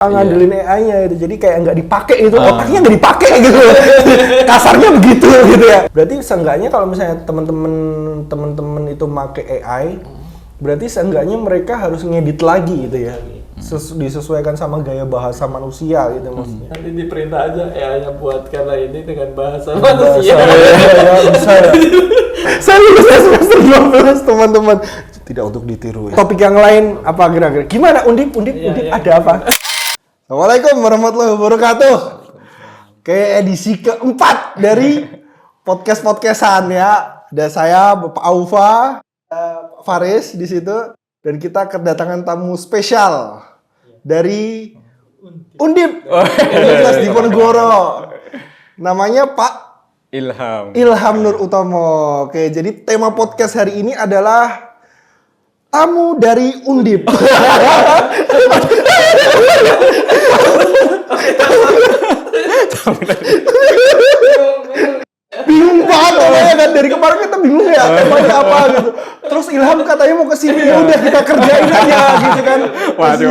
ngandelin AI-nya itu, jadi kayak nggak dipakai itu, otaknya nggak dipakai gitu, kasarnya begitu gitu ya. Berarti seenggaknya kalau misalnya teman-teman itu make AI, berarti seenggaknya mereka harus ngedit lagi gitu ya, disesuaikan sama gaya bahasa manusia gitu maksudnya. Nanti diperintah aja AI-nya buatkanlah ini dengan bahasa manusia. Ya, bisa ya. Saya lulus semester 12 teman-teman. Tidak untuk ditiru ya. Topik yang lain apa kira-kira? Gimana Undip ada apa? Assalamualaikum warahmatullahi wabarakatuh. Kayak edisi keempat dari podcast-podcastan ya. Ada saya Bapak Aufa, Faris di situ, dan kita kedatangan tamu spesial dari Undip Universitas Diponegoro. Namanya Pak Ilham Nur Utomo. Oke, jadi tema podcast hari ini adalah tamu dari Undip. Bingung banget namanya kan, dari kemarin kita bingung ya temanya apa gitu. Terus Ilham katanya mau kesini, ya udah kita kerjain aja gitu kan. Waduh.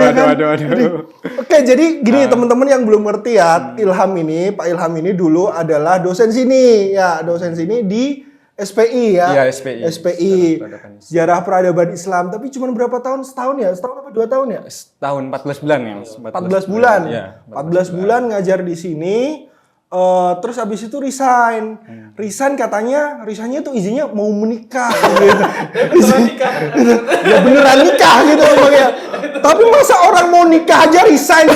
Oke, jadi gini teman-teman yang belum ngerti ya, Pak Ilham ini dulu adalah dosen sini di SPI ya. Iya, SPI. Sejarah Peradaban Islam. Tapi cuma berapa tahun? Setahun apa 2 tahun ya? Setahun 14 bulan ya. 14 bulan. Iya, 14 bulan ngajar di sini. Terus abis itu resign. Resignnya tuh izinnya mau menikah gitu. Ya beneran nikah gitu ya. Tapi masa orang mau nikah aja resign?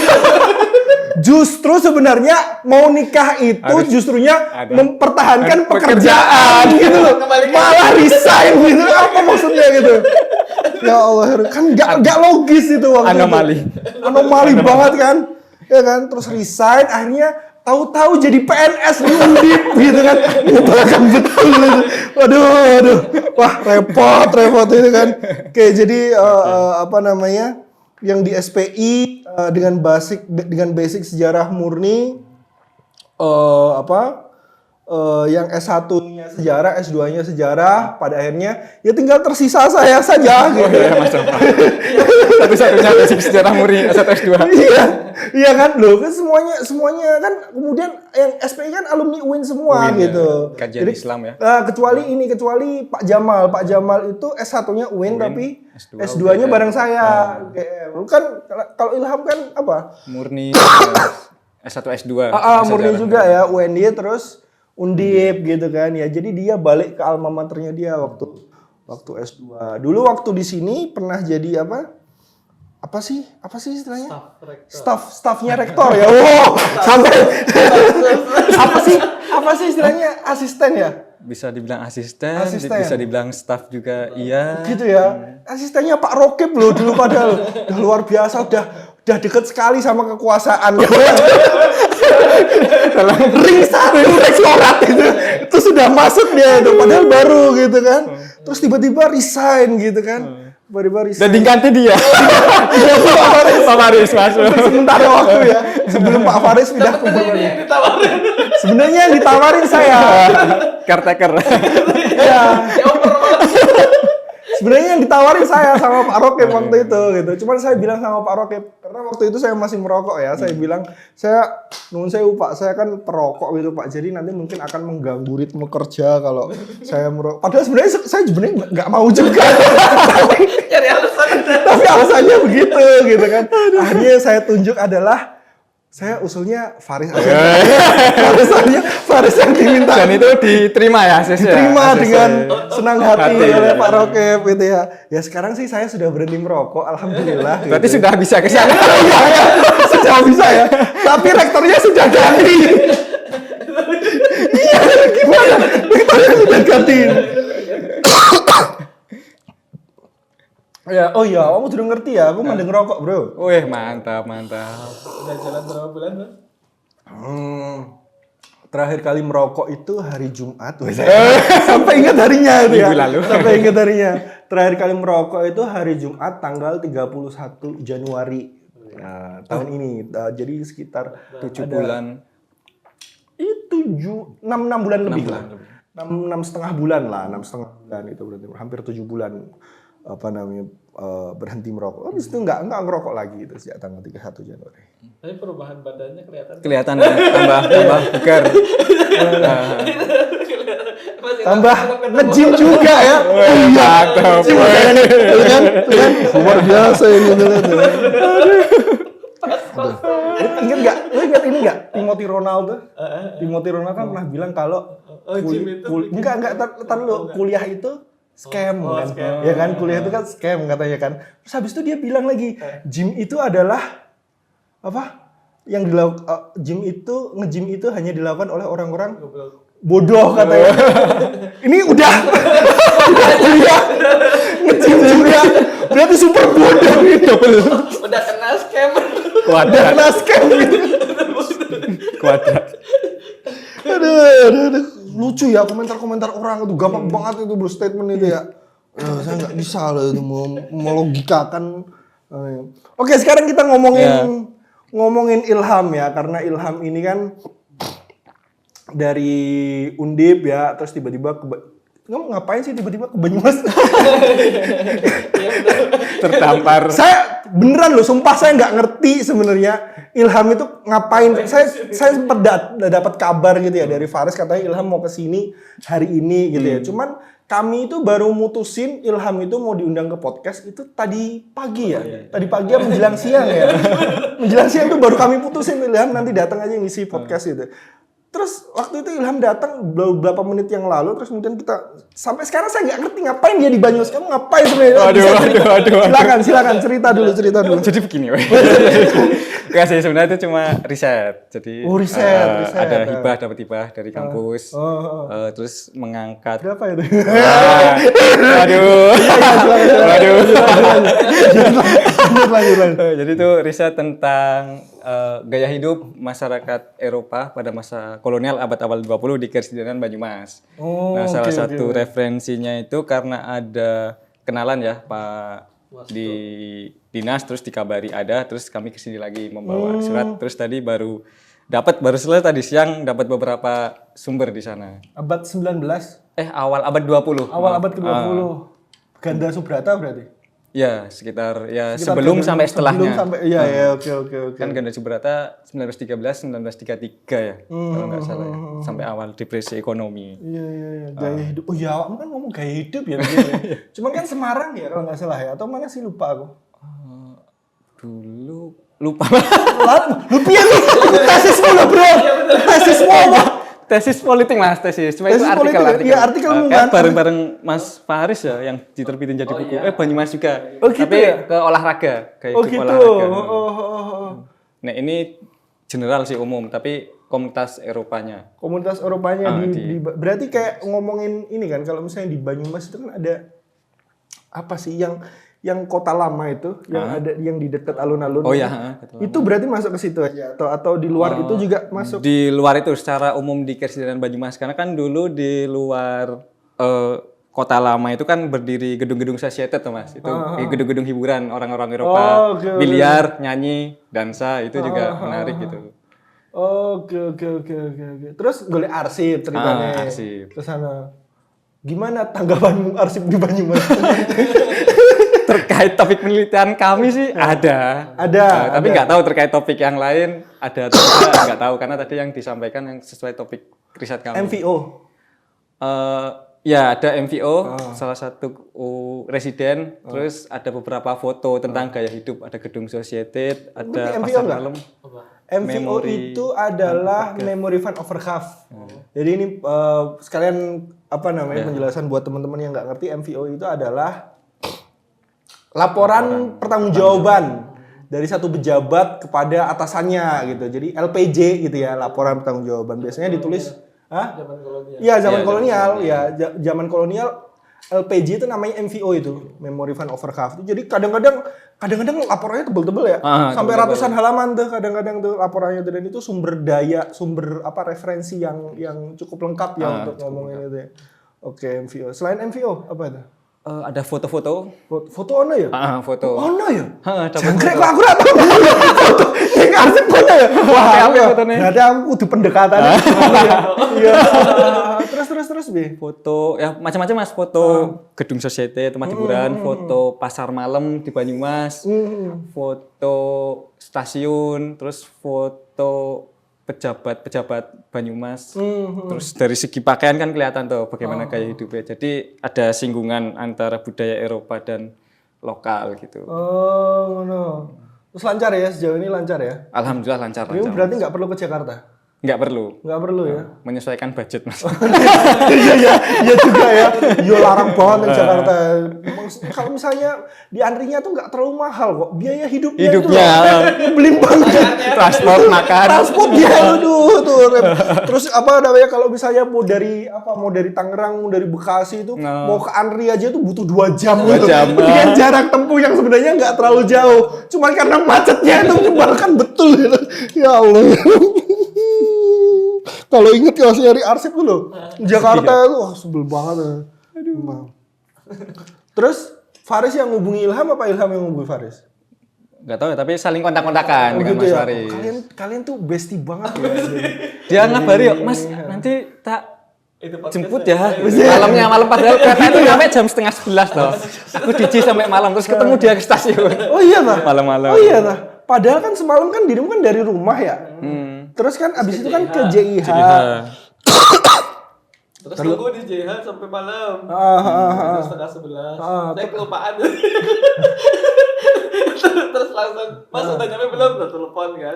Justru sebenarnya mau nikah itu justrunya mempertahankan pekerjaan gitu loh. Malah resign gitu. Apa maksudnya gitu? Ya Allah, kan nggak logis itu waktu Anomali banget kan. Ya kan, terus resign akhirnya tahu-tahu jadi PNS di Undip gitu kan. Bahkan betul gitu. Waduh. Wah, repot itu kan. Oke, jadi yang di SPI dengan basic sejarah murni, yang S1-nya sejarah, S2-nya sejarah, pada akhirnya ya tinggal tersisa saya saja gitu. Satu-satunya basic sejarah murni S1 S2. Iya kan, loh kan semuanya kan kemudian yang SPI kan alumni UIN semua UIN, gitu. Ya. Kajian Jadi, Islam ya. Kecuali Pak Jamal itu S1-nya UIN tapi S2-nya bareng saya. Kan kalau Ilham kan apa? Murni S1 S2. Murni juga ya, UND terus Undip gitu kan. Ya jadi dia balik ke alma maternya dia waktu S2. Dulu waktu di sini pernah jadi apa sih istilahnya? Staffnya rektor ya. Wow, sampai apa sih istilahnya, asisten ya? Bisa dibilang asisten, bisa dibilang staff juga, iya. Gitu ya. Asistennya Pak Rokib loh dulu, padahal udah luar biasa, udah deket sekali sama kekuasaan. Ring 1 rektorat itu sudah masuk dia itu, padahal baru gitu kan. Terus tiba-tiba resign gitu kan. Dan diganti dia. Pak Faris masuk. Sementara waktu ya, sebelum Pak Faris pindah ke Bogor. Sebenarnya yang ditawarin saya. Caretaker. Ya. Sebenarnya yang ditawarin saya sama Pak Rokib waktu itu gitu. Cuman saya bilang sama Pak Rokib, karena waktu itu saya masih merokok ya. Saya bilang, nuhun sewu Pak, saya kan perokok gitu Pak. Jadi nanti mungkin akan mengganggu ritme kerja kalau saya merokok. Padahal saya nggak mau juga. Tapi alasannya begitu gitu kan. Akhirnya saya tunjuk adalah saya usulnya Faris aja. Faris yang diminta. Dan itu diterima ya asesnya. Diterima dengan senang hati oleh Pak Rokib gitu ya. Ya sekarang sih saya sudah berhenti merokok, alhamdulillah. Berarti gitu. sudah bisa ke sana. Sudah bisa ya. Tapi rektornya sudah ganti. Iya, gimana? Rektornya sudah ganti. Ya, oh iya, kamu sudah ngerti ya, aku mandeng rokok, Bro. Wih, mantap. Udah jalan berapa bulan, Bang? Terakhir kali merokok itu hari Jumat. Sampai ingat harinya itu ya. Minggu lalu. Sampai ingat harinya. Terakhir kali merokok itu hari Jumat tanggal 31 Januari tahun ini. Jadi sekitar 7 bulan. Itu 6 bulan lebih lah. 6,5 bulan lah, 6,5 bulan itu berarti hampir 7 bulan. berhenti merokok. Habis itu nggak ngerokok lagi itu sejak tanggal 31 Januari. Tapi perubahan badannya Kelihatan tambah bugar. Tambah nge-gym juga ya. Mantap. Tuh kan, luar biasa ini tuh. Ingat nggak? Lo ingat ini nggak? Timothy Ronaldo. Timothy Ronaldo kan pernah bilang kalau gym itu enggak tar lu kuliah itu scam kan. Scam. Ya kan kuliah itu kan scam katanya kan. Terus habis itu dia bilang lagi, gym itu adalah apa? Yang dilakukan nge-gym itu hanya dilakukan oleh orang-orang bodoh katanya. Ini udah kuliah nge-gym juga. Berarti super bodoh gitu. udah kena scam. Kuadrat. Kena scam gitu. Kuadrat. Aduh. Lucu ya komentar-komentar orang itu gampang banget itu bro statement itu ya. Saya nggak bisa loh itu melogikakan. Oke, sekarang kita ngomongin Ilham ya, karena Ilham ini kan dari Undip ya, terus tiba-tiba kamu ngapain sih tiba-tiba ke Banyumas? Tertampar. Saya beneran loh, sumpah saya nggak ngerti sebenarnya Ilham itu ngapain. Saya sempat dapat kabar gitu ya dari Faris, katanya Ilham mau kesini hari ini gitu ya. Cuman kami itu baru mutusin Ilham itu mau diundang ke podcast itu tadi pagi ya. Tadi pagi ya menjelang siang ya. Menjelang siang tuh baru kami putusin Ilham nanti datang aja ngisi podcast gitu. Terus waktu itu Ilham datang beberapa menit yang lalu, terus kemudian kita sampai sekarang saya nggak ngerti ngapain dia di Banyumas. Kamu ngapain sebenarnya? Aduh. Silakan cerita dulu. Jadi begini, Enggak sih, sebenarnya itu cuma riset. Jadi riset. ada dapat hibah dari kampus. Terus mengangkat. Berapa itu? Waduh. Lanjut. Jadi itu riset tentang gaya hidup masyarakat Eropa pada masa kolonial abad awal 20 di Kersidenan Banyumas. Salah satu referensinya itu karena ada kenalan ya Pak di dinas, terus dikabari ada, terus kami kesini lagi membawa surat, terus tadi baru selesai tadi siang dapat beberapa sumber di sana. Abad 19? Awal abad 20. Awal abad ke-20. Ganda Subrata berarti? Ya, sekitar sebelum sampai setelahnya. Oke. Kan Ganda Subrata 1913 1933 ya. Kalau nggak salah ya. Sampai awal depresi ekonomi. Iya. Gaya hidup. Oh iya, kamu kan ngomong gaya hidup ya. Cuman kan Semarang ya kalau nggak salah ya. Atau mana sih, lupa aku. Dulu lupa. Lupa nih. Tesismu loh, Bro. Tesismu apa? Tesis politik Mas, cuma itu artikel. Iya, artikel kan bareng-bareng Mas Faris ya yang diterbitin jadi buku. Banyumas juga. Oh, gitu tapi ya? ke olahraga, kayak gitu. olahraga. Nah, ini general sih umum, tapi komunitas Eropanya. Berarti kayak ngomongin ini kan, kalau misalnya di Banyumas itu kan ada apa sih yang kota lama itu, yang ada yang di dekat alun-alun. Oh iya, itu berarti masuk ke situ aja atau di luar itu juga masuk? Di luar itu secara umum di Kersidenan Banyumas, karena kan dulu di luar kota lama itu kan berdiri gedung-gedung society tuh Mas. Itu gedung-gedung hiburan orang-orang Eropa, biliar, nyanyi, dansa, itu juga menarik gitu. Oke. Terus golek arsip ceritanya. Arsip. Ke sana. Gimana tanggapan arsip di Banyumas? Terkait topik penelitian kami sih ada. Tapi nggak tahu terkait topik yang lain ada atau tidak, nggak tahu karena tadi yang disampaikan yang sesuai topik riset kami. MVO. Ya ada MVO, salah satu residen, terus ada beberapa foto tentang gaya hidup, ada gedung society, ada pasar malam. MVO itu adalah Memory Van Overcraft. Jadi ini sekalian penjelasan buat teman-teman yang nggak ngerti, MVO itu adalah laporan pertanggungjawaban dari satu pejabat kepada atasannya gitu. Jadi LPJ gitu ya, laporan pertanggungjawaban. Biasanya ditulis Zaman kolonial. Iya, zaman kolonial. Ya, zaman kolonial LPJ itu namanya MVO itu, Memory Van Overcraft. Jadi kadang-kadang laporannya tebel-tebel ya. Sampai ratusan halaman tuh kadang-kadang tuh laporannya tuh, dan itu sumber referensi yang cukup lengkap ya untuk ngomongin itu ya. Oke, MVO. Selain MVO apa itu? Ada foto-foto. Foto ono ya? Foto. Ono ya? Jangkrik kok aku ora tahu. Foto ning arsip foto ya. Wah, apa fotonya? Berarti aku kudu pendekatan. Iya. Terus piye? Foto ya macam-macam Mas, foto gedung society tempat hiburan, foto pasar malam di Banyumas, foto stasiun, terus foto pejabat-pejabat Banyumas. Terus dari segi pakaian kan kelihatan tuh bagaimana gaya hidupnya. Jadi ada singgungan antara budaya Eropa dan lokal gitu. Oh, no. Terus lancar ya, sejauh ini lancar ya? Alhamdulillah lancar. Ini berarti nggak perlu ke Jakarta? Nggak perlu. Nggak perlu ya? Menyesuaikan budget Mas. Iya juga ya. Yo larang banget di Jakarta. Kalau misalnya di antrinya tuh nggak terlalu mahal kok. Biaya hidupnya itu nyebelin banget. Transport, makan. Transport dia tuh. Terus apa namanya kalau misalnya mau dari Tangerang, mau dari Bekasi itu mau ke Andri aja tuh butuh 2 jam. 2 jam. Dengan jarak tempuh yang sebenarnya nggak terlalu jauh. Cuma karena macetnya itu menyebalkan betul gitu. Ya Allah. Kalau inget ya nyari arsip tuh loh. Jakarta itu sebel banget. Aduh. Terus Faris yang ngubungi Ilham apa Ilham yang ngubungi Faris? Nggak tahu ya, tapi saling kontak-kontakan dengan Mas Faris. Kalian tuh bestie banget ya. Dia ngabari ya, Mas nanti tak jemput ya. Malam padahal kereta itu sampai jam 10:30 loh. Aku DJ sampai malam terus ketemu dia ke stasiun. Oh iya lah. Malam-malam. Oh iya lah. Padahal kan semalam kan dirimu kan dari rumah ya. Terus kan abis itu kan ke JIH. Terus tunggu di JH sampai malam. Terus 10:30. Saya kelupaan. Terus langsung Mas udah nyampe belum? Udah telepon kan.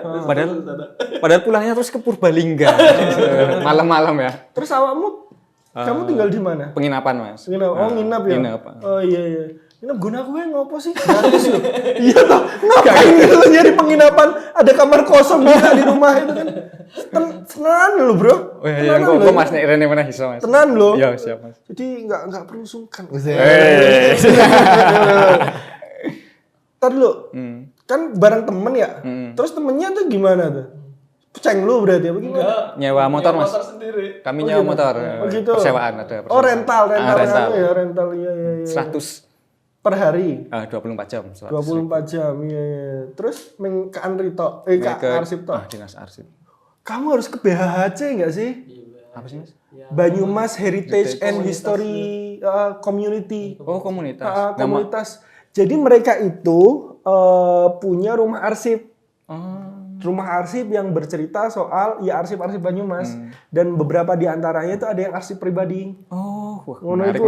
Padahal pulangnya terus ke Purbalingga. Malam-malam ya. Terus awakmu kamu tinggal di mana? Penginapan Mas. Nginap ya? Nginap. Oh iya. Nginap guna gue ngopo sih? Gratis loh. Iya toh. Ngapain gitu nyari penginapan? Ada kamar kosong bisa di rumah itu kan. Tenan loh bro. Oh iya, kok Mas nek rene meneh iso Mas. Tenan loh. Iya, siap Mas. Jadi enggak perlu sungkan. Ntar dulu. Kan bareng temen ya? Terus temennya tuh gimana tuh? Peceng lu berarti apa gimana? Nyewa motor Mas. Motor sendiri. Kami nyewa motor. gitu. Persewaan ada. Oh rental. Rental. Ya rental iya. 100 per hari. 24 jam. 24 jam iya. Terus ke Andri tok, ke arsip tok. Dinas arsip. Kamu harus ke BHHC enggak sih? Apa sih Mas? Banyumas Heritage and History Community. Oh, komunitas. Komunitas. Jadi mereka itu punya rumah arsip. Rumah arsip yang bercerita soal ya arsip-arsip Banyumas dan beberapa di antaranya itu ada yang arsip pribadi. Oh, menarik.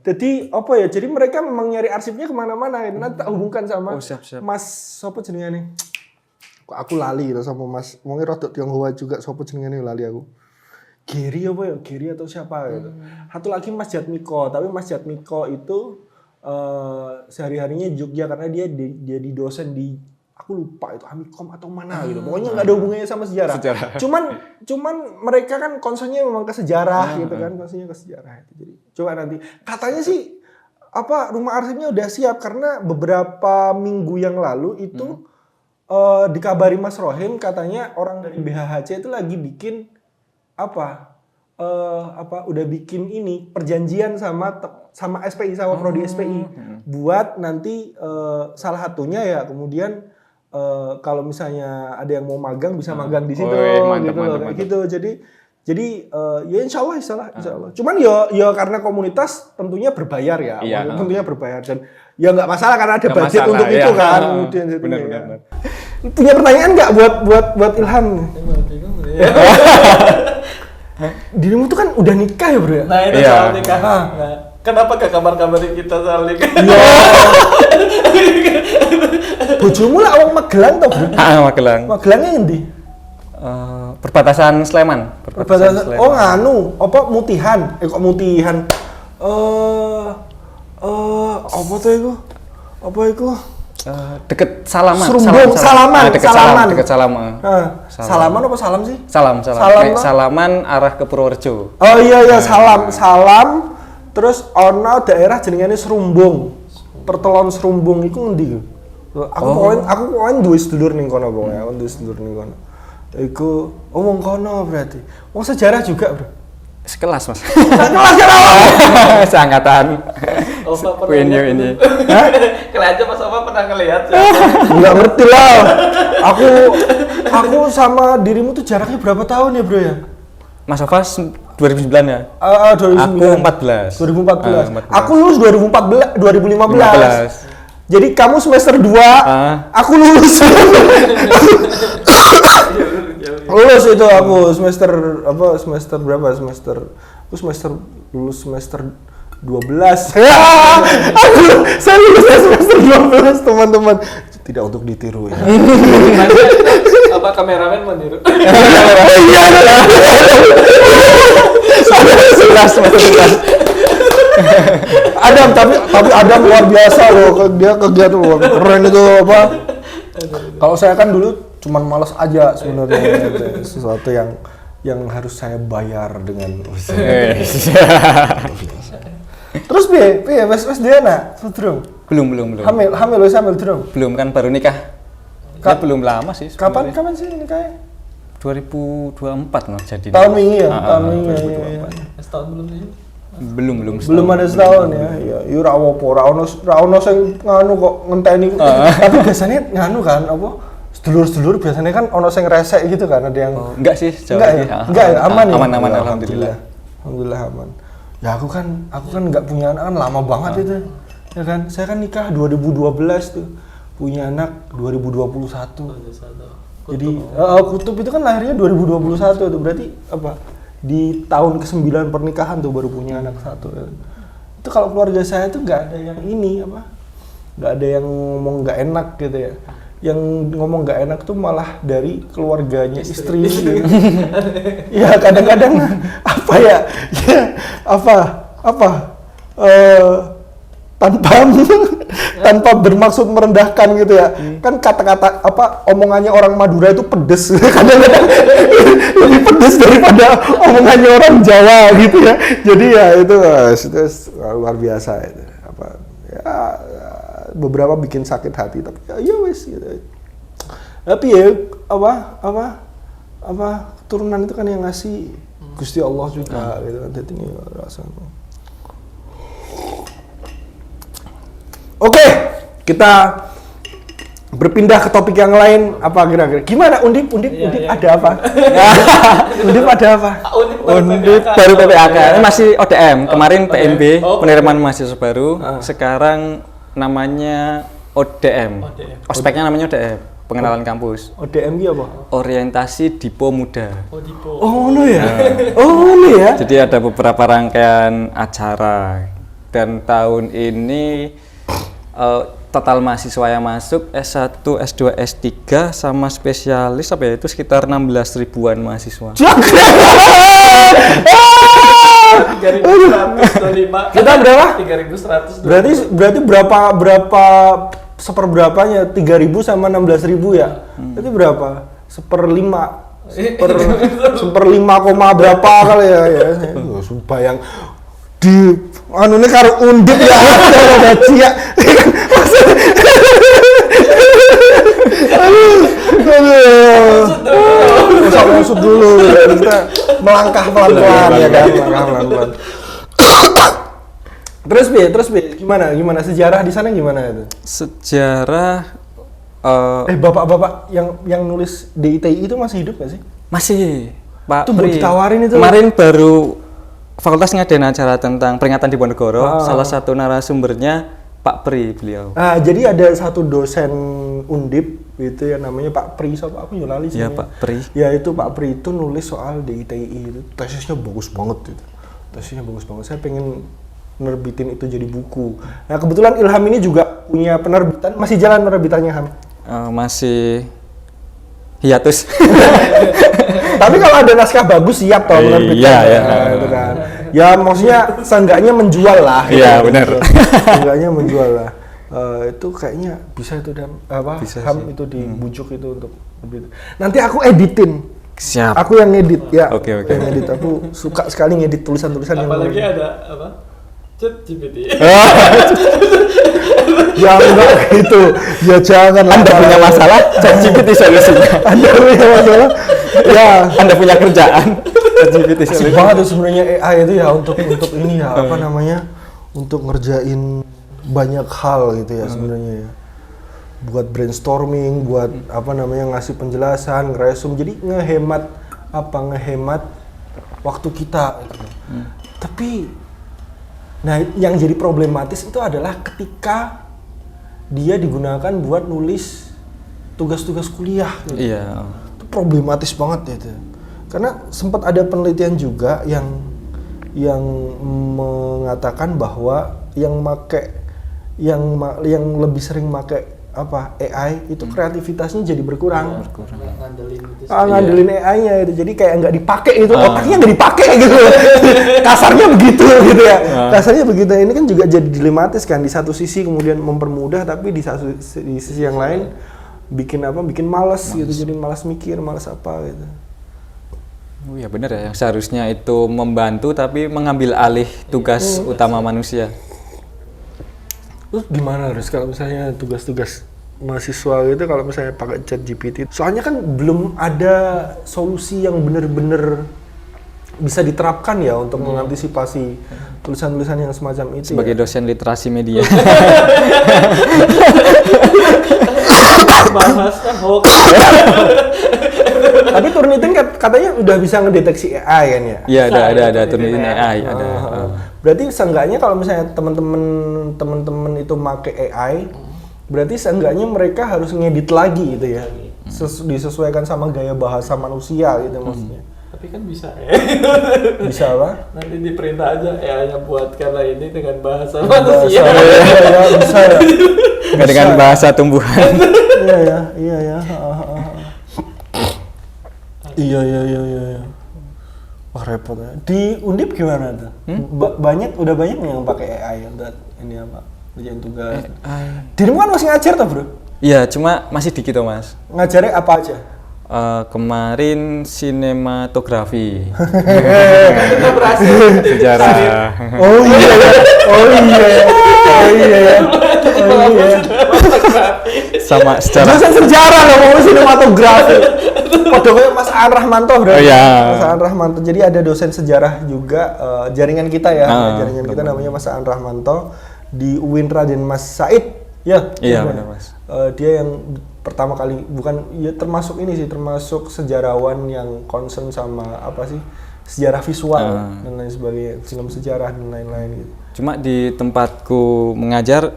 Jadi apa ya? Jadi mereka memang nyari arsipnya kemana-mana. Nanti tak hubungkan sama siap. Mas sopo jenengane? Kok aku lali loh sama Mas. Wong rodok Tionghoa juga sopo jenengane lali aku. Giri apa ya? Giri atau siapa gitu. Satu lagi Mas Jatmiko, tapi Mas Jatmiko itu sehari-harinya di Jogja karena dia jadi dosen di aku lupa itu Amikom atau mana gitu. Pokoknya nggak ada hubungannya sama sejarah. Cuman mereka kan concernnya memang ke sejarah gitu kan, concernnya ke sejarah. Jadi coba nanti katanya sih rumah arsipnya udah siap karena beberapa minggu yang lalu itu dikabari Mas Rohim katanya orang dari BHHC itu lagi bikin udah bikin ini perjanjian sama SPI sama prodi SPI buat nanti salah satunya ya kemudian kalau misalnya ada yang mau magang bisa magang di situ mantap. Gitu. Jadi ya insya Allah. Cuman ya karena komunitas tentunya berbayar ya. Iya. Tentunya berbayar dan ya nggak masalah karena ada budget untuk itu kan. Kemudian benar. Punya pertanyaan nggak buat Ilham? Dirimu tuh kan udah nikah ya bro ya? Nah itu soal nikah. Kenapa gak kabar-kabarin kita soal nikah? Bojomu lah awang Magelang tau bro? Magelang. Magelangnya ngendi? Perbatasan Sleman. Oh nganu, apa Mutihan? Kok Mutihan? Apa tuh itu? Apa itu? Deket Salaman. Salaman. Deket Salaman. Salaman apa salam sih? Salam. Salaman arah ke Purworejo. Oh iya salam. Terus ono daerah jenengane Serumbung. Pertelon Serumbung iku ngendi? Aku pokoknya duwe sedulur ning kono pokoknya. Aku duwe sedulur ning kono. Iku wong kono berarti. Wong sejarah juga, Bro. Sekelas, Mas. Sekelas kan? Seangkatan. Ini. Hah? Kalian aja Mas Oma pernah ngelihat sih. Enggak ngerti lah. Aku sama dirimu tuh jaraknya berapa tahun ya, Bro ya? Mas Afas 2009 ya? 2009. Aku 14. 2014. 14. Aku lulus 2015. Jadi kamu semester 2, aku lulus. Lulus itu aku semester berapa? Lulus semester 12. Saya lulus semester 12, teman-teman. Tidak untuk ditiru ya. Apa kameramen meniru? Iya. Adam, tapi Adam luar biasa loh, dia kegiatan luar keren itu apa. Kalau saya kan dulu cuman malas aja sebenarnya, sesuatu yang harus saya bayar dengan Terus wes dia nak Belum. hamil durung. Belum kan baru nikah. Belum lama sih. Kapan sih nikahnya? 2024 loh jadi. Tahun ini ya, tahun ini. Setahun belum sih? Belum Ada setahun ya. Ya ora apa-apa, ora ono sing nganu kok ngenteni. Tapi biasanya nganu kan apa? Sedulur-sedulur biasanya kan ono sing resek gitu kan, ada yang enggak sih, jauh enggak lagi. ya? Enggak ya, aman ya? Aman, alhamdulillah. Alhamdulillah aman. Ya aku kan enggak punya anak kan lama banget itu. Ya kan? Saya kan nikah 2012 tuh. Punya anak 2021. Jadi Kutub itu kan lahirnya 2021 tuh. Berarti apa? Di tahun ke-9 pernikahan tuh baru punya anak satu. Ya. Itu kalau keluarga saya tuh enggak ada yang ini apa? Enggak ada yang ngomong enggak enak gitu ya. Yang ngomong nggak enak tuh malah dari keluarganya istri. Ya kadang-kadang tanpa bermaksud merendahkan gitu ya. Kan kata-kata omongannya orang Madura itu pedes. Kadang-kadang lebih pedes daripada omongannya orang Jawa gitu ya. Jadi ya itu luar biasa itu. Beberapa bikin sakit hati, tapi ya wes gitu. Tapi ya keturunan itu kan yang ngasih Gusti Allah juga gitu kan. Jadi ini rasanya. Oke, kita berpindah ke topik yang lain. Apa kira-kira? Gimana Undip ada apa? Undip ada apa? Undip baru PPAK. Masih ODM. Kemarin PMB, penerimaan mahasiswa baru. Sekarang namanya ODM. Ospeknya namanya ODM, pengenalan kampus. ODM itu apa? Orientasi Dipo Muda. Dipo. Oh, no ya. Oh, no ya. Jadi ada beberapa rangkaian acara dan tahun ini total mahasiswa yang masuk S1, S2, S3 sama spesialis apa ya itu sekitar 16 ribuan mahasiswa. 3.125. Kita berapa? 3.100. Berarti berapa seperberapanya? 3.000 sama 16.000 ya? Berarti berapa? Seperlima koma berapa kali ya? Sumpah yang di ini karo Undip ya gaji ya. Maksud dulu kita melangkah pelan-pelan ya kan, melangkah pelan-pelan. Terus gimana sejarah di sana gimana itu? Sejarah bapak-bapak yang nulis DITI itu masih hidup nggak sih? Masih, Pak Itu Pri. ditawarin itu. Kemarin baru fakultas ngadain acara tentang peringatan Diponegoro. Salah satu narasumbernya Pak Pri beliau. Jadi ada satu dosen Undip itu yang namanya Pak Pri, siapa aku lali sih. Ya Pak Pri. Ya itu Pak Pri itu nulis soal DITI itu. Tesisnya bagus banget itu. Saya pengen nerbitin itu jadi buku. Nah kebetulan Ilham ini juga punya penerbitan. Masih jalan penerbitannya Ham? Masih hiatus. Tapi kalau ada naskah bagus siap toh menerbitkan. Iya. Gitu kan. Ya maksudnya seenggaknya menjual lah. Iya benar. Seenggaknya menjual lah. Itu kayaknya bisa itu bisa Ham sih. itu dibujuk itu untuk nerbit. Nanti aku editin. Siap. Aku yang ngedit ya. Oke. Yang ngedit, aku suka sekali ngedit tulisan-tulisan yang Apalagi ada apa? ChatGPT. Ya enggak gitu. Ya jangan. Anda punya masalah, ChatGPT solusinya. Anda punya masalah. Ya, Anda punya kerjaan, ChatGPT asik solusinya. banget tuh sebenarnya AI itu ya untuk ini ya apa namanya? Untuk ngerjain banyak hal gitu ya sebenarnya ya. Buat brainstorming, buat apa namanya ngasih penjelasan, ngeresum. Jadi ngehemat waktu kita gitu. Tapi nah yang jadi problematis itu adalah ketika dia digunakan buat nulis tugas-tugas kuliah gitu. Iya. Itu problematis banget ya itu. Karena sempat ada penelitian juga yang mengatakan bahwa yang lebih sering make AI itu kreativitasnya jadi berkurang. Ngandelin AI-nya itu. Jadi kayak nggak dipakai itu, otaknya nggak dipakai gitu. Kasarnya begitu gitu ya. Kasarnya begitu. Ini kan juga jadi dilematis kan, di satu sisi kemudian mempermudah, tapi di sisi yang lain bikin malas gitu. Jadi malas mikir, malas apa gitu. Oh ya benar ya, yang seharusnya itu membantu tapi mengambil alih tugas utama manusia. Terus gimana harus kalau misalnya tugas-tugas mahasiswa gitu kalau misalnya pakai ChatGPT? Soalnya kan belum ada solusi yang benar-benar bisa diterapkan ya untuk mengantisipasi tulisan-tulisan yang semacam itu. Sebagai dosen literasi media. Bahas hoax. Tapi Turnitin katanya udah bisa ngedeteksi AI kan ya? Iya ada Turnitin AI ada. Berarti seenggaknya kalau misalnya teman-teman itu make AI, berarti seenggaknya mereka harus ngedit lagi gitu ya, disesuaikan sama gaya bahasa manusia gitu maksudnya. Tapi kan bisa Bisa apa? Nanti diperintah aja AI-nya buatkanlah ini dengan bahasa manusia. Bisa ya. Nggak dengan bahasa tumbuhan. Iya. Wah repot ya. Di Undip gimana tuh? Udah banyak nih yang pakai AI buat ini apa? Kerjain tugas. Dirimu kan masih ngajar tuh bro? Iya, cuma masih dikit Mas. Ngajarnya apa aja? Kemarin sinematografi. Kita berhasil. Sejarah. Oh iya. Sama sejarah. Dosen sejarah loh, mau sinematografi. Kodoknya Mas Aan Rahmanto bro. Oh iya. Mas Aan Rahmanto. Jadi ada dosen sejarah juga jaringan kita ya. Jaringan kita namanya Mas Aan Rahmanto di UIN Raden Mas Said. Ya. Iya benar Mas. Dia yang pertama kali termasuk sejarawan yang concern sama apa sih sejarah visual dan lain sebagainya, film sejarah dan lain-lain gitu. Cuma di tempatku mengajar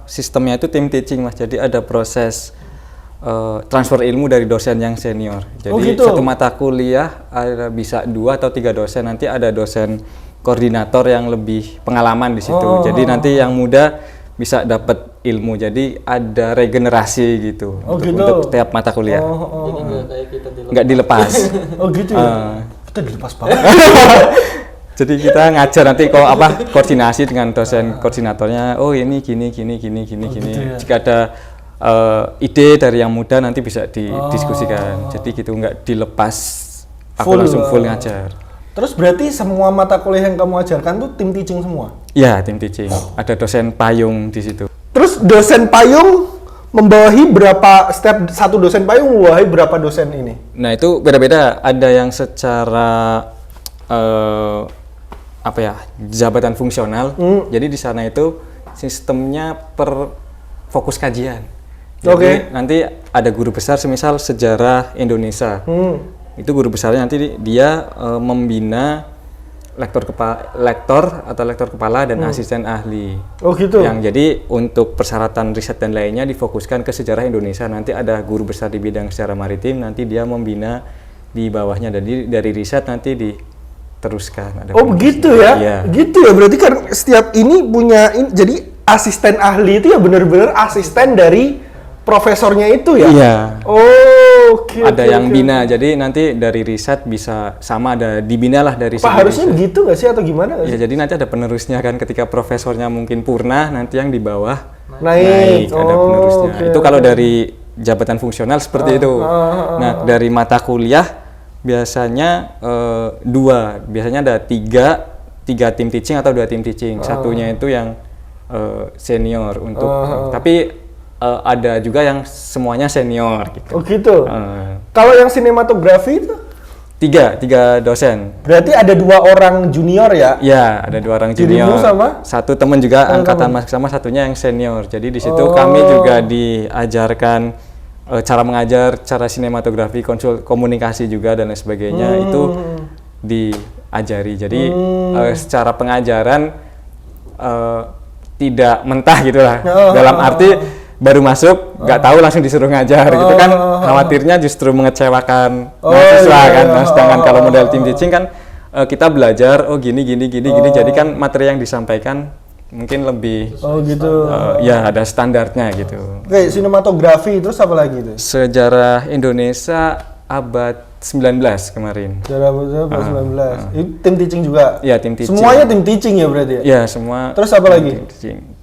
sistemnya itu tim teaching Mas. Jadi ada proses transfer ilmu dari dosen yang senior. Jadi gitu? satu mata kuliah ada bisa 2 atau 3 dosen, nanti ada dosen koordinator yang lebih pengalaman di situ. Jadi nanti yang muda bisa dapat ilmu, jadi ada regenerasi gitu untuk setiap mata kuliah. Jadi nggak dilepas. Oh gitu ya. Kita dilepas banget. Jadi kita ngajar nanti koordinasi dengan dosen koordinatornya. Oh ini gini. Gitu ya? Jika ada ide dari yang muda nanti bisa didiskusikan. Jadi gitu nggak dilepas. Aku langsung full ngajar. Terus berarti semua mata kuliah yang kamu ajarkan tuh tim teaching semua? Ya, tim teaching. Ada dosen payung di situ. Terus dosen payung membawahi berapa, satu dosen payung membawahi berapa dosen ini? Nah, itu beda-beda. Ada yang secara jabatan fungsional. Jadi di sana itu sistemnya per fokus kajian. Jadi nanti ada guru besar semisal sejarah Indonesia. Itu guru besarnya nanti dia membina lektor kepala dan asisten ahli. Oh gitu. Yang jadi untuk persyaratan riset dan lainnya difokuskan ke sejarah Indonesia. Nanti ada guru besar di bidang sejarah maritim, nanti dia membina di bawahnya, dan dari riset nanti diteruskan. Oh begitu ya? Iya. Gitu ya, berarti kan setiap ini punya jadi asisten ahli itu ya benar-benar asisten dari profesornya itu ya? Iya. Oh, ada yang bina, jadi nanti dari riset bisa sama, ada dibina lah dari Pak, harusnya riset. Begitu nggak sih atau gimana? Ya, jadi nanti ada penerusnya kan, ketika profesornya mungkin purna, nanti yang di bawah naik. Ada penerusnya. Itu kalau dari jabatan fungsional seperti itu. Nah, dari mata kuliah biasanya biasanya ada tiga tim teaching atau 2 tim teaching. Satunya itu yang senior untuk, tapi ada juga yang semuanya senior gitu. Oh gitu. Kalau yang sinematografi itu? 3 dosen. Berarti ada 2 orang junior ya? Ya, ada 2 orang junior. Dirimu sama? Satu teman juga angkatan mas sama, satunya yang senior. Jadi di situ kami juga diajarkan cara mengajar, cara sinematografi, komunikasi juga dan lain sebagainya itu diajari. Jadi secara pengajaran tidak mentah gitulah. Dalam arti baru masuk nggak tahu langsung disuruh ngajar gitu kan, khawatirnya justru mengecewakan mahasiswa kan. Nah, sedangkan kalau model team teaching kan kita belajar gini jadi kan materi yang disampaikan mungkin lebih ya ada standarnya gitu. Oke, sinematografi terus apa lagi itu? Sejarah Indonesia abad 19 kemarin. Sejarah abad 19. Itu tim teaching juga? Iya, tim teaching. Semuanya tim teaching ya berarti ya? Iya, semua. Terus apa lagi?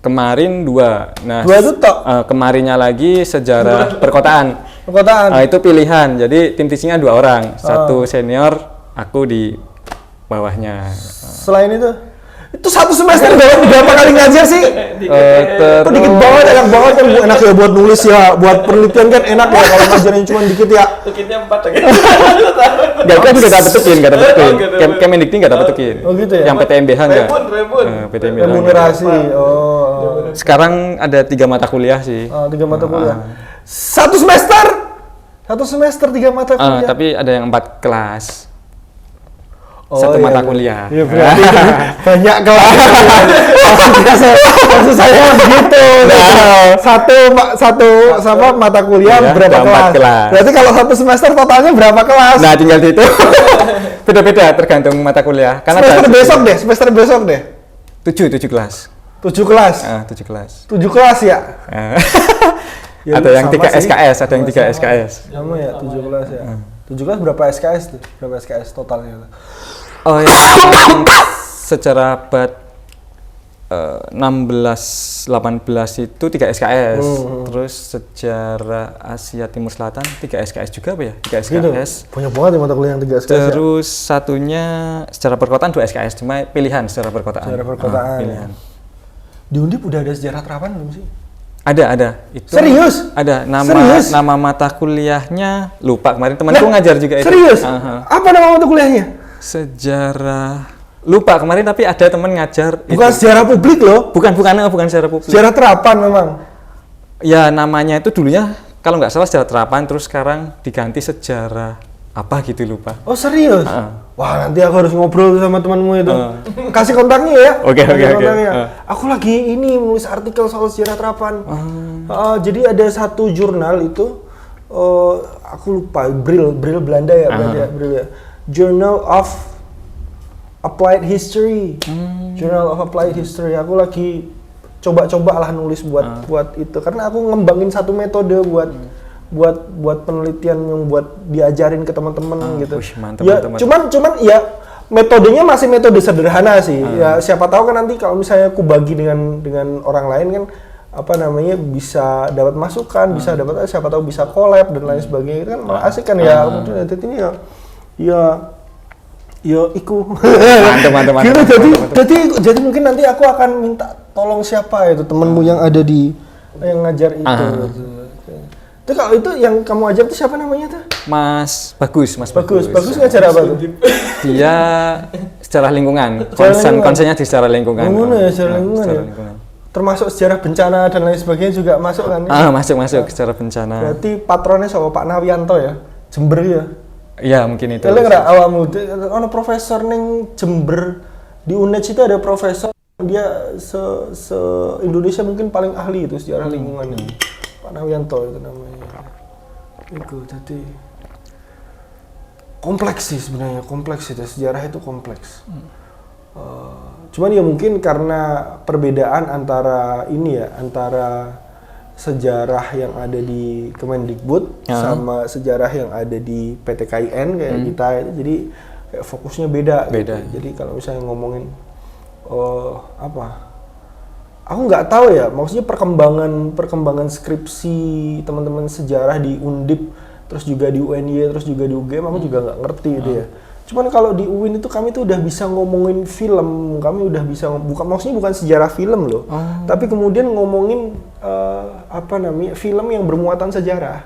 Kemarin 2. Nah, 2 itu tok? Kemarinnya lagi sejarah perkotaan. Perkotaan? Itu pilihan, jadi tim teachingnya 2 orang. Satu senior, aku di bawahnya. Selain itu satu semester berapa kali ngajar sih? Itu dikit banget, enak banget kan. Enak ya buat nulis ya, buat penelitian kan enak ya. Kalau ngajarin cuma dikit ya. Tukitnya 4 lagi. Gak kan udah dapet tukin. Kemendikti gak dapet tukin. Oh gitu ya? Yang PTMBH enggak? Rebun. Remunerasi. Sekarang ada 3 mata kuliah sih. 3 mata kuliah. Satu semester 3 mata kuliah. Tapi ada yang 4 kelas. Satu mata kuliah. Iya berarti banyak kelas. Maksud saya begitu. Satu mata kuliah berapa kelas? Berarti kalau satu semester totalnya berapa kelas? Nah, tinggal itu. Beda-beda tergantung mata kuliah. Karena semester besok deh. 7 kelas. 7 kelas. 7 kelas. 7 kelas ya? Ada yang 3 SKS, ada yang 3 SKS. Sama ya, 7 kelas ya. 7 kelas berapa SKS tuh? Berapa SKS totalnya? Yang secara abad 16-18 itu 3 SKS. Terus sejarah Asia Timur Selatan 3 SKS juga apa ya? 3 SKS. Gitu. Banyak banget ya mata kuliah yang 3 SKS. Terus satunya secara perkotaan 2 SKS, cuma pilihan secara perkotaan. Secara perkotaan. Pilihan. Di Undip udah ada sejarah terapan belum sih? Ada. Itu serius? Ada. Nama mata kuliahnya lupa, kemarin temanku ngajar juga itu. Serius? Apa nama mata kuliahnya? Sejarah lupa kemarin, tapi ada teman ngajar. Bukan itu. Sejarah publik loh? Bukan sejarah publik. Sejarah terapan memang? Ya namanya itu dulunya kalau nggak salah sejarah terapan, terus sekarang diganti sejarah apa gitu, lupa. Oh serius? Wah nanti aku harus ngobrol sama temanmu itu. Kasih kontaknya ya. Oke. Aku lagi nulis artikel soal sejarah terapan. Jadi ada satu jurnal itu, aku lupa, Bril Belanda ya, Bril ya. Journal of Applied History. Journal of Applied History. Aku lagi coba lah nulis buat itu, karena aku ngembangin satu metode buat penelitian yang buat diajarin ke teman-teman gitu. Mantap, ya, mantap. cuman ya metodenya masih metode sederhana sih. Ya siapa tahu kan nanti kalau misalnya aku bagi dengan orang lain kan bisa dapat masukan, bisa dapat siapa tahu bisa collab dan lain sebagainya. Itu kan malah asik kan ya. Kemudian ini ya iku. Mantap. Jadi mungkin nanti aku akan minta tolong siapa itu temenmu yang ada yang ngajar itu. Itu kalau itu yang kamu ajar itu siapa namanya tuh? Mas Bagus. Bagus ngajar apa tuh? Dia sejarah lingkungan. Konsennya di sejarah lingkungan. Sejarah lingkungan ya. Termasuk sejarah bencana dan lain sebagainya juga masuk kan? Masuk sejarah bencana. Berarti patronnya sama Pak Nawianto ya? Jember ya? Iya mungkin itu. Kalau nggak awakmu, ada profesor neng Jember di UNED itu ada profesor, dia se Indonesia mungkin paling ahli itu sejarah lingkungan ini. Pak Nawianto itu namanya. Itu jadi kompleks sih sebenarnya, kompleks itu sejarah itu kompleks. Cuman ya mungkin karena perbedaan antara sejarah yang ada di Kemendikbud sama sejarah yang ada di PTKIN kayak kita itu, jadi kayak fokusnya beda. Gitu. Jadi kalau misalnya ngomongin aku nggak tahu ya, maksudnya perkembangan skripsi teman-teman sejarah di Undip, terus juga di UNY, terus juga di UGM, aku juga nggak ngerti gitu ya. Cuman kalau di UIN itu kami tuh udah bisa ngomongin film, kami udah bisa maksudnya bukan sejarah film loh, tapi kemudian ngomongin film yang bermuatan sejarah.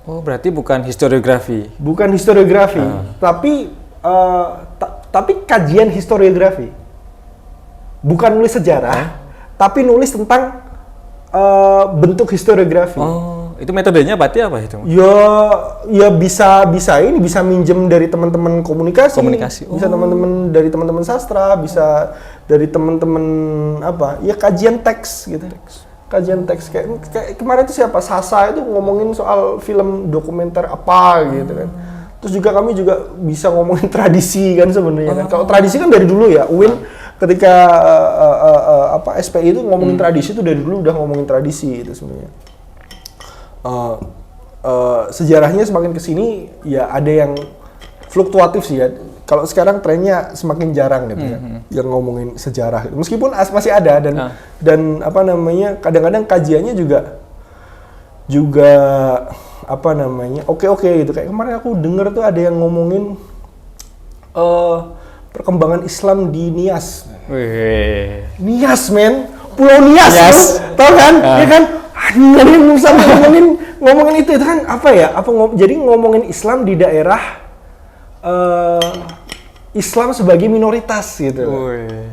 Oh berarti bukan historiografi? Bukan historiografi, tapi kajian historiografi. Bukan nulis sejarah, tapi nulis tentang bentuk historiografi. itu metodenya berarti apa itu? Ya bisa minjem dari teman-teman komunikasi. Bisa teman-teman dari teman-teman sastra, bisa dari teman-teman ya kajian teks gitu. Kajian teks kayak kemarin itu siapa? Sasa itu ngomongin soal film dokumenter apa gitu kan. Terus juga kami juga bisa ngomongin tradisi kan sebenarnya kan. Kalau tradisi kan dari dulu ya, UIN ketika SPI itu ngomongin tradisi itu dari dulu udah ngomongin tradisi itu sebenarnya. Sejarahnya semakin kesini ya ada yang fluktuatif sih ya. Kalau sekarang trennya semakin jarang gitu ya, yang ngomongin sejarah. Meskipun masih ada dan kadang-kadang kajiannya juga oke gitu. Kayak kemarin aku denger tuh ada yang ngomongin perkembangan Islam di Nias. Nias men, Pulau Nias. Tau kan? Ya kan? Ada yang sama ngomongin itu kan jadi ngomongin Islam di daerah Islam sebagai minoritas gitu.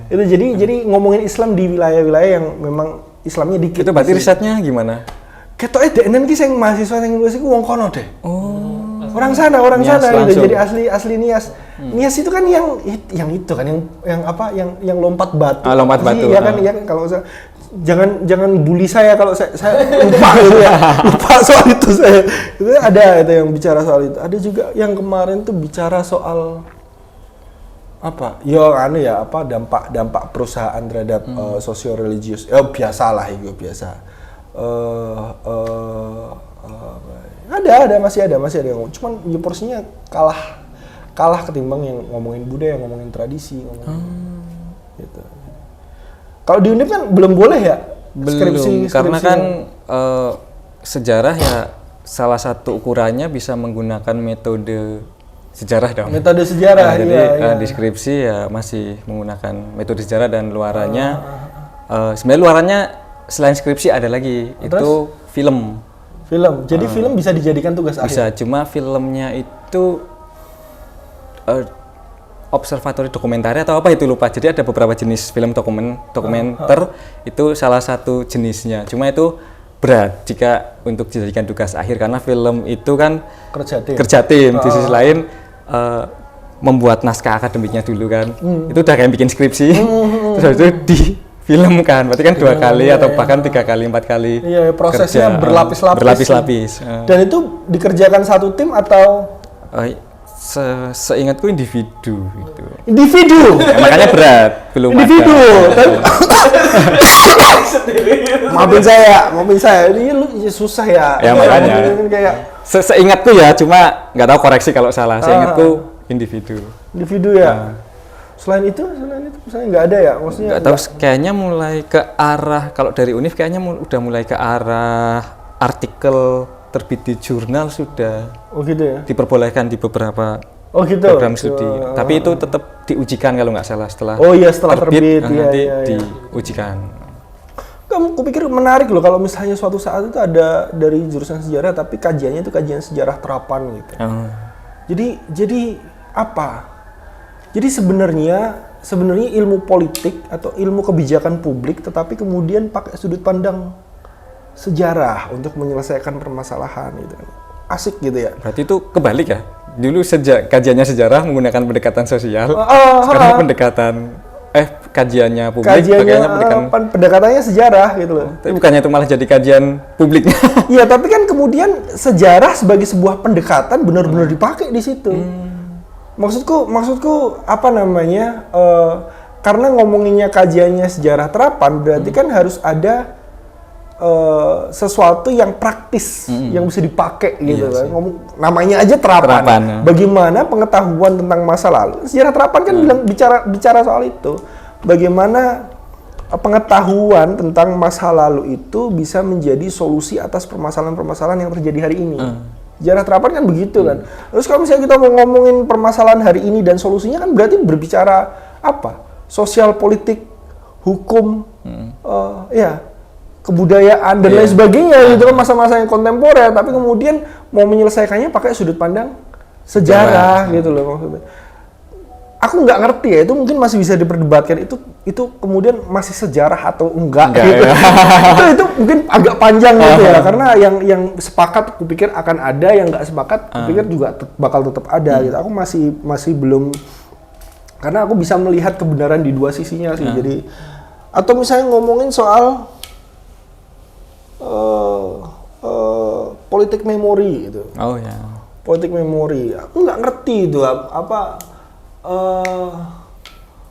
Itu jadi ngomongin Islam di wilayah-wilayah yang memang Islamnya dikit. Itu berarti risetnya gimana? Ketoke denen ki sing mahasiswa sing nulis iku wong kono deh. Orang sana gitu. Jadi asli Nias. Nias itu kan yang itu kan yang lompat batu. Lompat batu. Iya kan kalau jangan bully saya kalau saya lupa gitu ya. Lupa soal itu saya. Itu ada itu yang bicara soal itu. Ada juga yang kemarin tuh bicara soal dampak perusahaan terhadap sosio-religius. Biasalah itu biasa. Masih ada yang cuman ya porsinya kalah ketimbang yang ngomongin budaya, ngomongin tradisi, gitu. Kalau di UNIF kan belum boleh ya? Belum, karena kan sejarah ya salah satu ukurannya bisa menggunakan metode sejarah dong. Metode sejarah, jadi di skripsi ya masih menggunakan metode sejarah dan luarannya sebenarnya luarannya selain skripsi ada lagi. Terus? Itu film. Jadi film bisa dijadikan tugas akhir? Bisa, cuma filmnya itu observatory dokumentari atau apa itu lupa. Jadi ada beberapa jenis film dokumenter itu salah satu jenisnya. Cuma itu berat jika untuk dijadikan tugas akhir karena film itu kan kerja tim. Di sisi lain membuat naskah akademiknya dulu kan. Itu udah kayak bikin skripsi. Terus itu difilmkan. Berarti kan 2 kali atau bahkan 3 kali, 4 kali. Iya, prosesnya berlapis-lapis. Dan itu dikerjakan satu tim atau seingatku individu gitu. Individu? Ya, makanya berat, belum individu. Maafin saya. Ini susah ya. Ya makanya. Seingatku ya, cuma nggak tahu koreksi kalau salah. Seingatku individu. Individu ya. Selain itu misalnya nggak ada ya, maksudnya. Nggak tahu, kayaknya mulai ke arah kalau dari Univ kayaknya udah mulai ke arah artikel terbit di jurnal sudah. Oh gitu ya. Diperbolehkan di beberapa program studi. Tapi itu tetap diujikan kalau nggak salah setelah. Oh iya, setelah terbit nanti diujikan. Kamu kupikir menarik loh kalau misalnya suatu saat itu ada dari jurusan sejarah tapi kajiannya itu kajian sejarah terapan gitu. Jadi apa? Jadi sebenarnya ilmu politik atau ilmu kebijakan publik tetapi kemudian pakai sudut pandang sejarah untuk menyelesaikan permasalahan gitu. Asik gitu ya. Berarti itu kebalik ya? Dulu kajiannya sejarah menggunakan pendekatan sosial. Sekarang kajiannya publik pendekatannya sejarah gitu loh. Tapi bukannya itu malah jadi kajian publiknya. Iya, tapi kan kemudian sejarah sebagai sebuah pendekatan benar-benar dipakai di situ. Maksudku karena ngomonginnya kajiannya sejarah terapan berarti kan harus ada sesuatu yang praktis yang bisa dipakai gitu kan. Namanya aja terapan. Bagaimana pengetahuan tentang masa lalu? Sejarah terapan kan bicara soal itu. Bagaimana pengetahuan tentang masa lalu itu bisa menjadi solusi atas permasalahan-permasalahan yang terjadi hari ini. Sejarah terapan kan begitu kan. Terus kalau misalnya kita mau ngomongin permasalahan hari ini dan solusinya kan berarti berbicara apa? Sosial, politik, hukum, kebudayaan dan lain sebagainya gitu kan, masa-masa yang kontemporer, tapi kemudian mau menyelesaikannya pakai sudut pandang sejarah gitu loh maksudnya. aku nggak ngerti ya, itu mungkin masih bisa diperdebatkan, itu kemudian masih sejarah atau enggak gitu. ya. itu mungkin agak panjang gitu ya, karena yang sepakat kupikir akan ada, yang nggak sepakat kupikir juga bakal tetap ada gitu. Aku masih belum, karena aku bisa melihat kebenaran di dua sisinya sih. Jadi atau misalnya ngomongin soal politik memori gitu. Oh ya. Politik memori, aku nggak ngerti itu apa.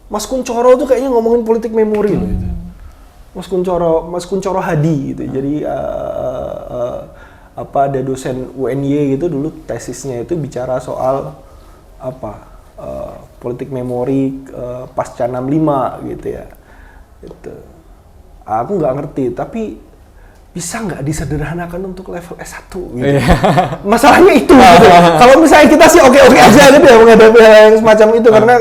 Mas Kuncoro tuh kayaknya ngomongin politik memori loh itu. Mas Kuncoro Hadi gitu. Jadi ada dosen UNY gitu dulu, tesisnya itu bicara soal politik memori pasca 65 gitu ya. Gitu. Aku nggak ngerti, tapi bisa nggak disederhanakan untuk level S1 gitu. Masalahnya itu gitu. Kalau misalnya kita sih oke-oke aja gitu ya menghadapi hal yang semacam itu, karena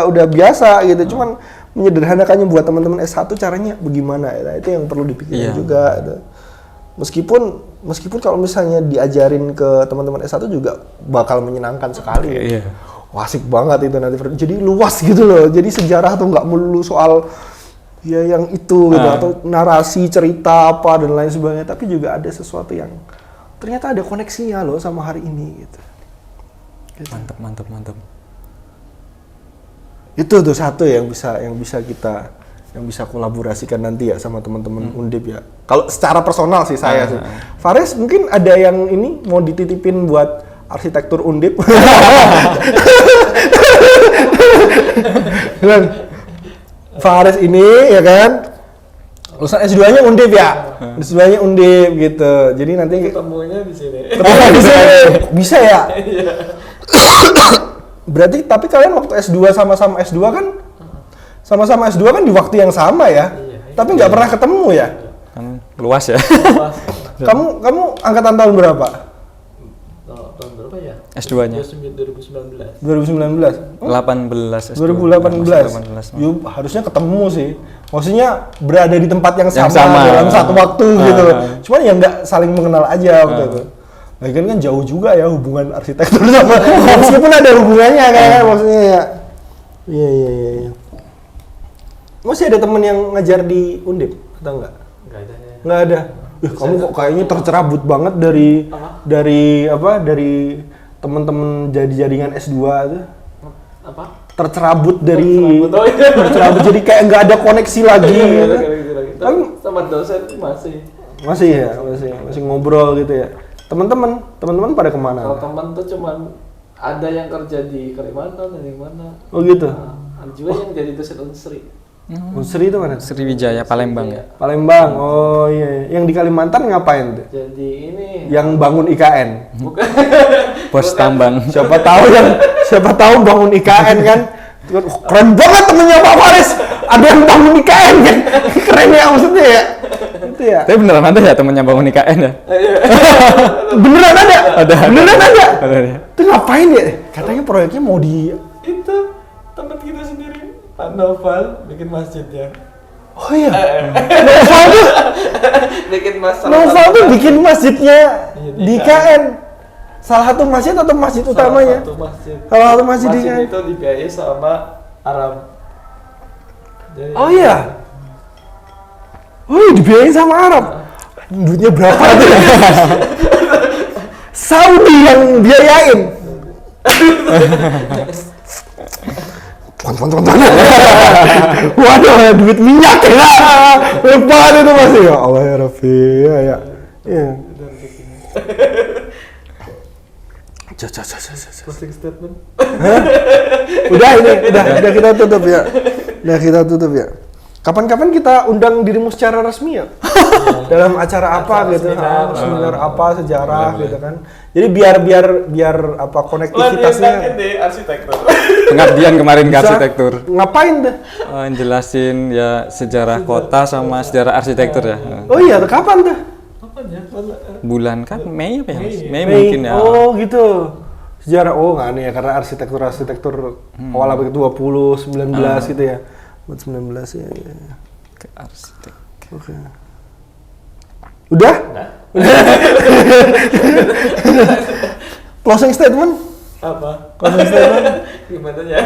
udah biasa gitu. Cuman menyederhanakannya buat teman-teman S1 caranya bagaimana ya? Itu yang perlu dipikirkan juga gitu. Meskipun kalau misalnya diajarin ke teman-teman S1 juga bakal menyenangkan sekali. Wah, asik banget itu nanti. Jadi luas gitu loh. Jadi sejarah tuh nggak melulu soal ya yang itu gitu, atau narasi cerita apa dan lain sebagainya, tapi juga ada sesuatu yang ternyata ada koneksinya loh sama hari ini gitu. Mantap. Itu tuh satu yang bisa kolaborasikan nanti ya sama teman-teman Undip ya. Kalau secara personal sih saya sih. Faris mungkin ada yang ini mau dititipin buat arsitektur Undip. Faris ini ya kan lulusan S2-nya Undip ya. S2-nya Undip gitu. Jadi nanti Ketemunya di sini. Bisa ya? Berarti tapi kalian waktu S2 sama-sama S2 kan di waktu yang sama ya. Tapi nggak pernah ketemu ya? Kan luas ya. Kamu angkatan tahun berapa? Tahun berapa ya? S2-nya 2019. 2019. 18 S2. 2018. Yuk, harusnya ketemu sih. Maksudnya berada di tempat yang sama, sama. dalam satu waktu gitu loh. Cuman ya nggak saling mengenal aja waktu itu. Lagian kan jauh juga ya hubungan arsitektur sama meskipun ada hubungannya kan maksudnya ya. Iya. Masih ada temen yang ngajar di Undip atau enggak? Nggak ada. Kamu kok kayaknya tercerabut banget dari teman-teman jadi jaringan S2 tuh. Apa? Tercerabut jadi kayak nggak ada koneksi lagi gitu. Tapi sama dosen masih ngobrol gitu ya. Teman-teman pada kemana? Kalau teman tuh cuman ada yang kerja di Kalimantan, ada yang mana. Oh gitu. Ada juga yang jadi dosen Unsri. Unsri itu mana? Sriwijaya Palembang ya. Palembang. Oh iya. Yang di Kalimantan ngapain tuh? Jadi ini. Yang bangun IKN. Bukan. Pos tambang. Siapa tahu bangun IKN kan. Keren banget temennya Pak Faris. Ada yang bangun IKN kan. Keren ya maksudnya ya. Itu ya. Tapi beneran ada ya temennya bangun IKN ya? Beneran ada? Beneran ada? Ada ya. Itu ngapain ya? Katanya proyeknya mau di... Itu teman kita sendiri, Pak Noval bikin masjidnya. Oh iya. Noval tuh bikin masjidnya di IKN. Salah satu masjid atau masjid utamanya? Salah satu masjid di IKN. Itu dibiayai sama Arab. Jadi, Oh iya. Wih, dibiayain sama Arab. Duitnya berapa tuh? Saudi yang biayain. Tonton. Waduh, duit minyak ya. Lepas itu masih ya Allah ya Rabbi ya. Iya. closing statement. Udah kita tutup ya. Kapan-kapan kita undang dirimu secara resmi ya? Dalam acara apa gitu, seminar apa sejarah gitu kan. Jadi biar apa konektivitasnya. Di arsitektur. Pengabdian kemarin ke Bisa. arsitektur. Ngapain tuh? Jelasin ya sejarah kota sama sejarah arsitektur ya. Oh iya, kapan tuh? Apanya? Bulan kan Mei apa ya? Mei mungkin ya. Oh gitu. Sejarah nggak nih ya karena arsitektur awal abad 20, 19 gitu ya. Buat 19 ya. Ke arsitek. Oke. Udah? Closing statement? Apa? Closing statement? Gimana ya?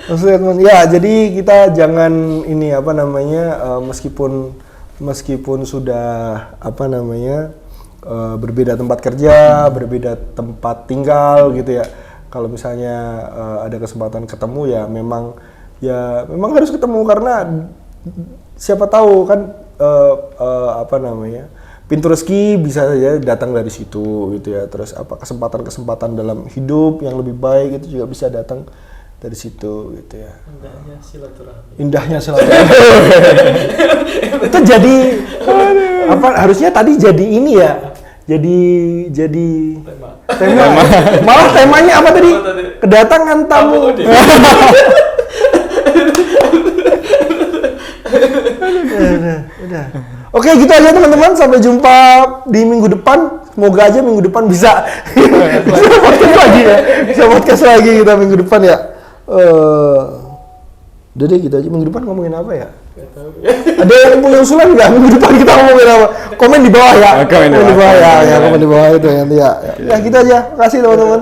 Maksudnya teman, ya jadi kita jangan ini apa namanya meskipun sudah apa namanya berbeda tempat kerja, berbeda tempat tinggal gitu ya. Kalau misalnya ada kesempatan ketemu ya memang harus ketemu karena siapa tahu kan apa namanya pintu rezeki bisa saja datang dari situ gitu ya. Terus apa kesempatan-kesempatan dalam hidup yang lebih baik itu juga bisa datang dari situ gitu ya. Indahnya silaturahmi. Itu jadi apa harusnya tadi jadi ini ya. Jadi tema. Malah temanya apa tadi? Kedatangan tamu. Udah. Oke, gitu aja teman-teman. Sampai jumpa di minggu depan. Semoga aja minggu depan bisa podcast lagi ya. Bisa podcast lagi kita minggu depan ya. Udah deh gitu aja. Minggu depan ngomongin apa ya? Ada yang punya usulan nggak minggu depan kita ngomongin apa? Komen di bawah ya. Komen di bawah ya. Komen di bawah itu nanti ya. Ya gitu aja. Makasih teman-teman.